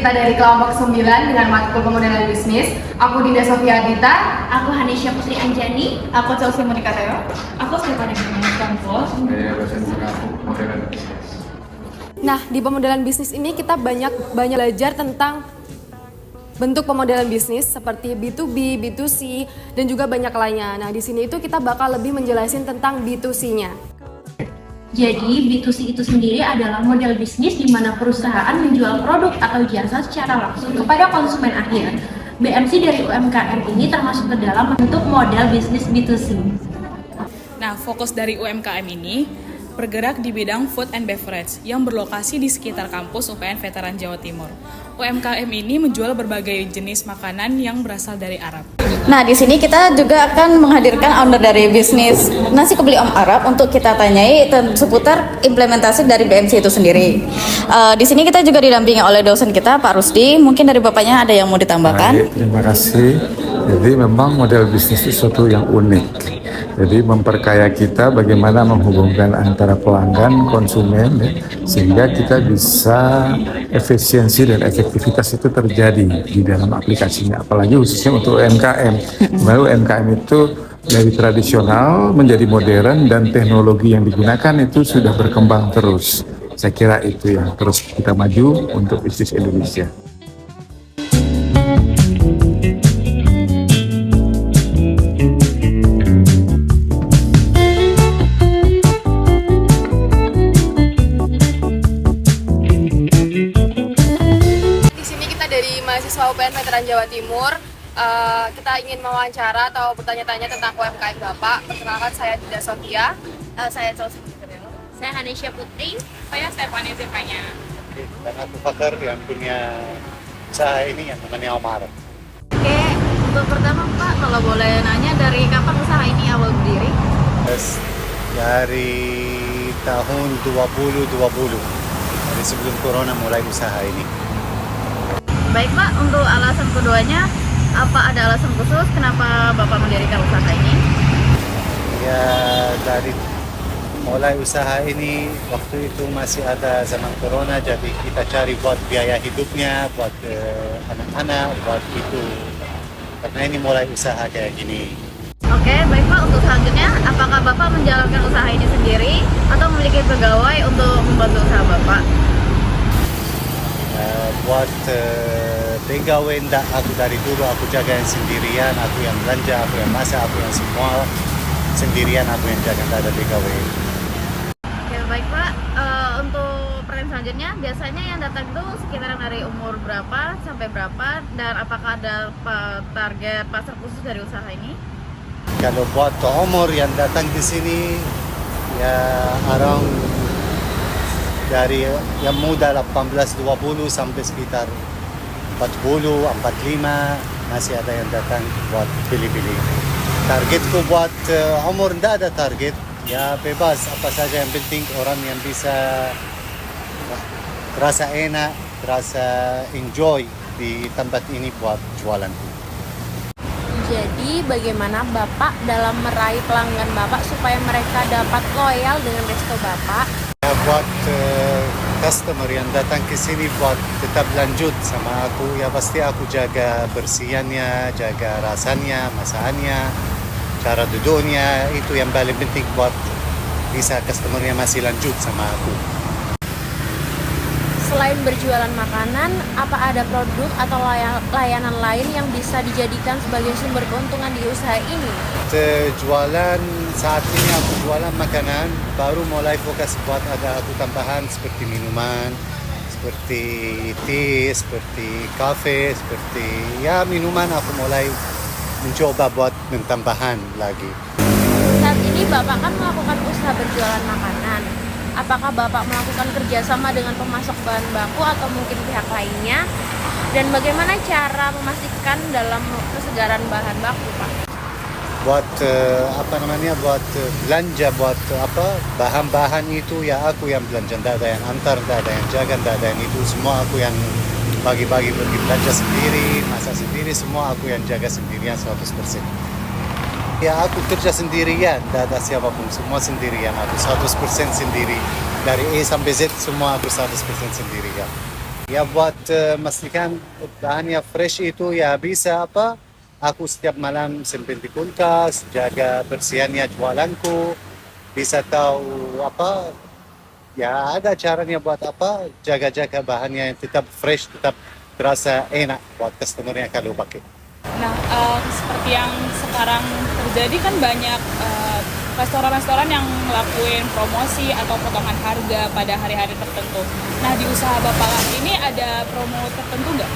kita dari kelompok 9 dengan matkul pemodelan bisnis. Aku Dinda Sofia Adita. Aku Hanisha Putri Anjani. Aku Chelsea Monika Teo. Aku Stephanie Kampus. Saya dosen mengaku pemodelan bisnis. Nah, di pemodelan bisnis ini kita banyak belajar tentang bentuk pemodelan bisnis seperti B2B, B2C, dan juga banyak lainnya. Nah, di sini itu kita bakal lebih menjelasin tentang B2C-nya. Jadi B2C itu sendiri adalah model bisnis di mana perusahaan menjual produk atau jasa secara langsung kepada konsumen akhir. BMC dari UMKM ini termasuk ke dalam bentuk model bisnis B2C. Nah, fokus dari UMKM ini bergerak di bidang food and beverage yang berlokasi di sekitar kampus UPN Veteran Jawa Timur. UMKM ini menjual berbagai jenis makanan yang berasal dari Arab. Nah, di sini kita juga akan menghadirkan owner dari bisnis Nasi Kebuli Om Arab untuk kita tanyai seputar implementasi dari BMC itu sendiri. Di sini kita juga didampingi oleh dosen kita, Pak Rusdi. Mungkin dari Bapaknya ada yang mau ditambahkan? Baik, terima kasih. Jadi memang model bisnis itu sesuatu yang unik. Jadi memperkaya kita bagaimana menghubungkan antara pelanggan, konsumen, ya, sehingga kita bisa efisiensi dan efektivitas itu terjadi di dalam aplikasinya. Apalagi khususnya untuk UMKM. Baru UMKM itu dari tradisional menjadi modern dan teknologi yang digunakan itu sudah berkembang terus. Saya kira itu yang terus kita maju untuk bisnis Indonesia. Dari mahasiswa UPN Veteran Jawa Timur, kita ingin mewawancara atau bertanya-tanya tentang UMKM Bapak. Perkenalkan, saya Dinda Sofia. Saya Chelsea Monika. Saya Hanisha Putri. Saya Stephanie Zepanya. Dan aku Fakar yang punya usaha ini yang namanya Om Arab. Oke, untuk pertama Pak, kalau boleh nanya dari kapan usaha ini awal berdiri? Dari tahun 2020, dari sebelum Corona mulai usaha ini. Baik Pak, untuk alasan keduanya, apa ada alasan khusus kenapa Bapak mendirikan usaha ini? Ya, dari mulai usaha ini waktu itu masih ada zaman Corona, jadi kita cari buat biaya hidupnya, buat anak-anak, buat itu. Karena ini mulai usaha kayak gini. Oke, baik Pak, untuk selanjutnya, apakah Bapak menjalankan usaha ini sendiri atau memiliki pegawai untuk membantu usaha Bapak? Buat pegawai enggak, aku dari dulu aku jagain sendirian, aku yang belanja, aku yang masak, aku yang semua sendirian, aku yang jaga, enggak ada pegawai. Oke, baik Pak, untuk pertanyaan selanjutnya, biasanya yang datang itu sekitaran dari umur berapa sampai berapa, dan apakah ada target pasar khusus dari usaha ini? Kalau buat umur yang datang di sini ya around dari yang muda 18-20 sampai sekitar 40, 45 masih ada yang datang buat pilih-pilih. Targetku buat umur tidak ada target, ya bebas apa saja, yang penting orang yang bisa terasa enak, terasa enjoy di tempat ini buat jualan. Jadi bagaimana Bapak dalam meraih pelanggan Bapak supaya mereka dapat loyal dengan resto Bapak? Ya, buat customer yang datang ke sini buat tetap lanjut sama aku, ya pasti aku jaga bersihannya, jaga rasanya, masakannya, cara duduknya, itu yang paling penting buat bisa customernya masih lanjut sama aku. Selain berjualan makanan, apa ada produk atau layanan lain yang bisa dijadikan sebagai sumber keuntungan di usaha ini? Jualan saat ini aku jualan makanan, baru mulai fokus buat ada aku tambahan seperti minuman, seperti teh, seperti kafe, seperti ya minuman aku mulai mencoba buat mentambahan lagi. Saat ini Bapak kan melakukan usaha berjualan makanan. Apakah Bapak melakukan kerjasama dengan pemasok bahan baku atau mungkin pihak lainnya? Dan bagaimana cara memastikan dalam kesegaran bahan baku, Pak? Buat buat belanja, buat bahan-bahan itu ya aku yang belanja, tidak ada yang antar, tidak ada yang jaga, tidak ada yang itu, semua aku yang bagi-bagi, pergi belanja sendiri, masak sendiri, semua aku yang jaga sendirian 100%. Ya aku kerja sendirian, tidak ada siapapun, semua sendirian, aku 100% sendiri. Dari A sampai Z semua aku 100% sendirian. Ya buat memastikan bahannya fresh itu ya bisa apa? Aku setiap malam simpan di kulkas, jaga bersihannya jualanku, bisa tahu apa? Ya ada caranya buat apa? Jaga-jaga bahannya yang tetap fresh, tetap terasa enak buat customer yang kalau pakai. Nah, seperti yang sekarang terjadi kan banyak restoran-restoran yang ngelakuin promosi atau potongan harga pada hari-hari tertentu. Nah, di usaha Bapak ini ada promo tertentu nggak?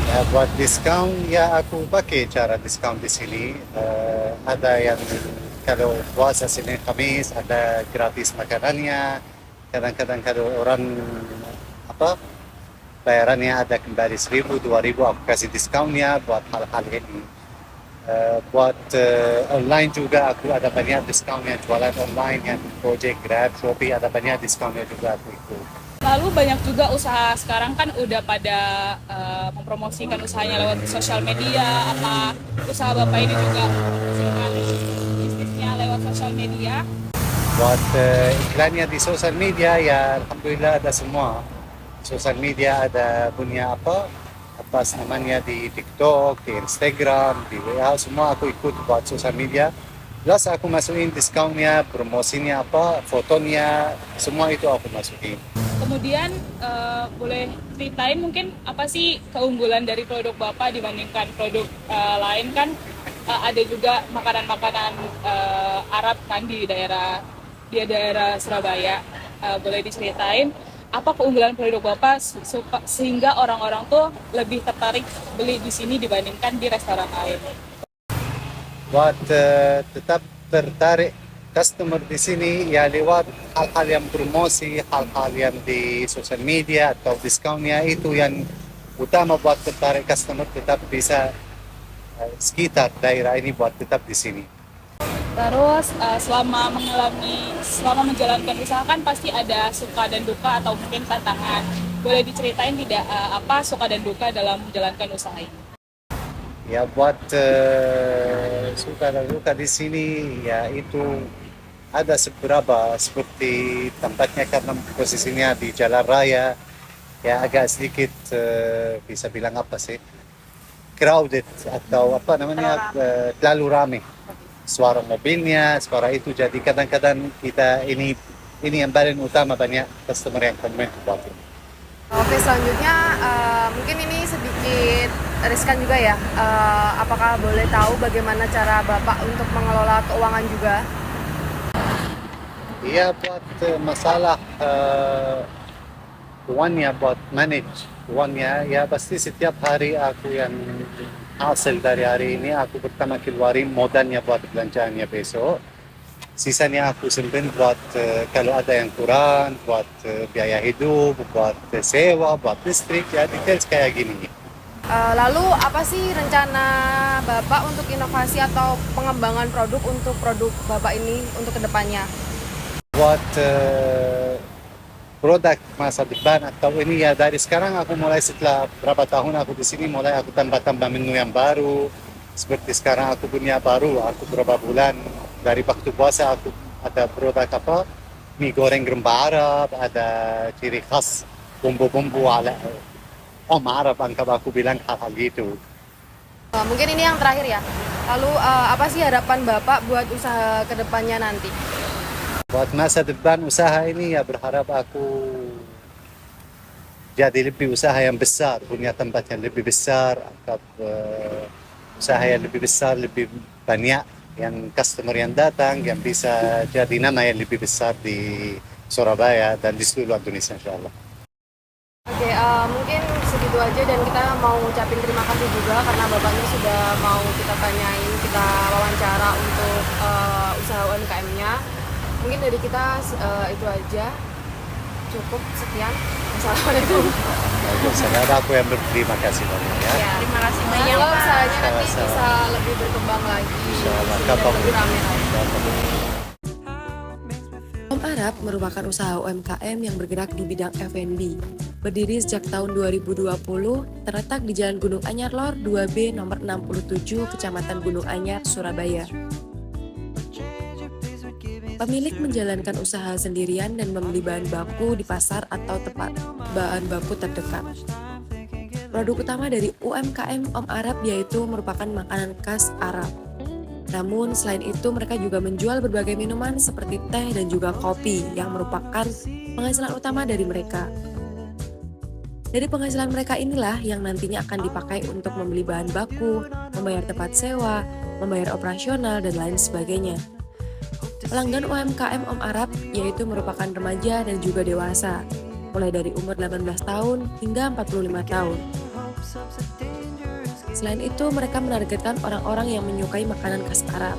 Ya, buat diskon ya aku pakai cara diskon di sini. Ada yang kalau puasa Senin Kamis ada gratis makanannya. Kadang-kadang kalau orang apa bayarannya ada kembali 1.000, 2.000 aku kasih diskonnya buat hal-hal ini. Buat online juga aku ada banyak diskonnya, jualan online yang Gojek, Grab, Shopee ada banyak diskonnya juga aku ikut. Lalu banyak juga usaha sekarang kan udah pada mempromosikan usahanya lewat sosial media. Apa usaha Bapak ini juga menghasilkan bisnisnya lewat sosial media? Buat iklannya di sosial media ya alhamdulillah ada semua. Sosial media ada punya apa namanya di TikTok, di Instagram, di WA semua aku ikut buat sosial media. Plus aku masukin diskonnya, promosinya apa, fotonya, semua itu aku masukin. Kemudian boleh ceritain mungkin apa sih keunggulan dari produk Bapak dibandingkan produk lain kan ada juga makanan-makanan Arab kan di daerah Surabaya. Boleh diceritain apa keunggulan produk Bapak sehingga orang-orang tuh lebih tertarik beli di sini dibandingkan di restoran lain. Buat tetap tertarik customer di sini ya lewat hal-hal yang promosi, hal-hal yang di sosial media atau diskonnya itu yang utama buat tertarik customer tetap bisa sekitar daerah ini buat tetap di sini. Terus selama menjalankan usaha kan pasti ada suka dan duka atau mungkin tantangan. Boleh diceritain tidak apa suka dan duka dalam menjalankan usaha ini? Ya buat suka dan duka di sini ya itu ada beberapa seperti tempatnya karena posisinya di jalan raya ya agak sedikit bisa bilang apa sih crowded atau apa namanya terlalu ramai. Suara mobilnya, suara itu jadi kadang-kadang kita ini yang paling utama banyak customer yang komen buat ini. Oke, selanjutnya mungkin ini sedikit riskan juga ya. Apakah boleh tahu bagaimana cara Bapak untuk mengelola keuangan juga? Iya buat masalah uangnya buat manage uangnya ya pasti setiap hari aku yang hasil dari hari ini aku pertama keluarin modalnya buat belanjaannya besok. Sisanya aku simpen buat kalau ada yang kurang, buat biaya hidup, buat sewa, buat listrik, ya details kayak gini. Lalu apa sih rencana Bapak untuk inovasi atau pengembangan produk untuk produk Bapak ini untuk kedepannya? Buat produk masa depan atau ini ya dari sekarang aku mulai setelah berapa tahun aku di sini mulai aku tambah-tambah menu yang baru. Seperti sekarang aku punya baru, aku berapa bulan dari waktu puasa aku ada produk apa mie goreng rempah Arab, ada ciri khas bumbu-bumbu ala Arab anggap aku bilang hal-hal gitu. Mungkin ini yang terakhir ya. Lalu apa sih harapan Bapak buat usaha kedepannya nanti? Buat masa depan usaha ini ya berharap aku jadi lebih usaha yang besar, punya tempat yang lebih besar, anggap usaha yang lebih besar, lebih banyak yang customer yang datang, yang bisa jadi nama yang lebih besar di Surabaya dan di seluruh Indonesia insya Allah. Oke, mungkin segitu aja dan kita mau ucapin terima kasih juga karena Bapaknya sudah mau kita tanyain, kita wawancara untuk usaha UMKM-nya. Mungkin dari kita itu aja, cukup sekian. Assalamualaikum. Saya aku yang berterima kasih banyak ya. Ya, Terima kasih banyak semoga Pak. usahanya nanti Sama-sama. bisa lebih berkembang lagi Insyaallah, dan kapan lebih ramai lagi. Om Arab merupakan usaha UMKM yang bergerak di bidang F&B. Berdiri sejak tahun 2020, terletak di Jalan Gunung Anyar Lor 2B nomor 67, Kecamatan Gunung Anyar, Surabaya. Pemilik menjalankan usaha sendirian dan membeli bahan baku di pasar atau tempat bahan baku terdekat. Produk utama dari UMKM Om Arab yaitu merupakan makanan khas Arab. Namun selain itu mereka juga menjual berbagai minuman seperti teh dan juga kopi yang merupakan penghasilan utama dari mereka. Dari penghasilan mereka inilah yang nantinya akan dipakai untuk membeli bahan baku, membayar tempat sewa, membayar operasional, dan lain sebagainya. Pelanggan UMKM Om Arab yaitu merupakan remaja dan juga dewasa, mulai dari umur 18 tahun hingga 45 tahun. Selain itu, mereka menargetkan orang-orang yang menyukai makanan khas Arab.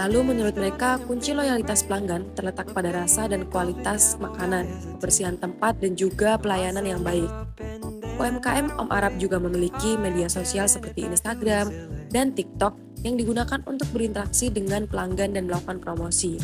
Lalu menurut mereka, kunci loyalitas pelanggan terletak pada rasa dan kualitas makanan, kebersihan tempat, dan juga pelayanan yang baik. UMKM Om Arab juga memiliki media sosial seperti Instagram dan TikTok yang digunakan untuk berinteraksi dengan pelanggan dan melakukan promosi.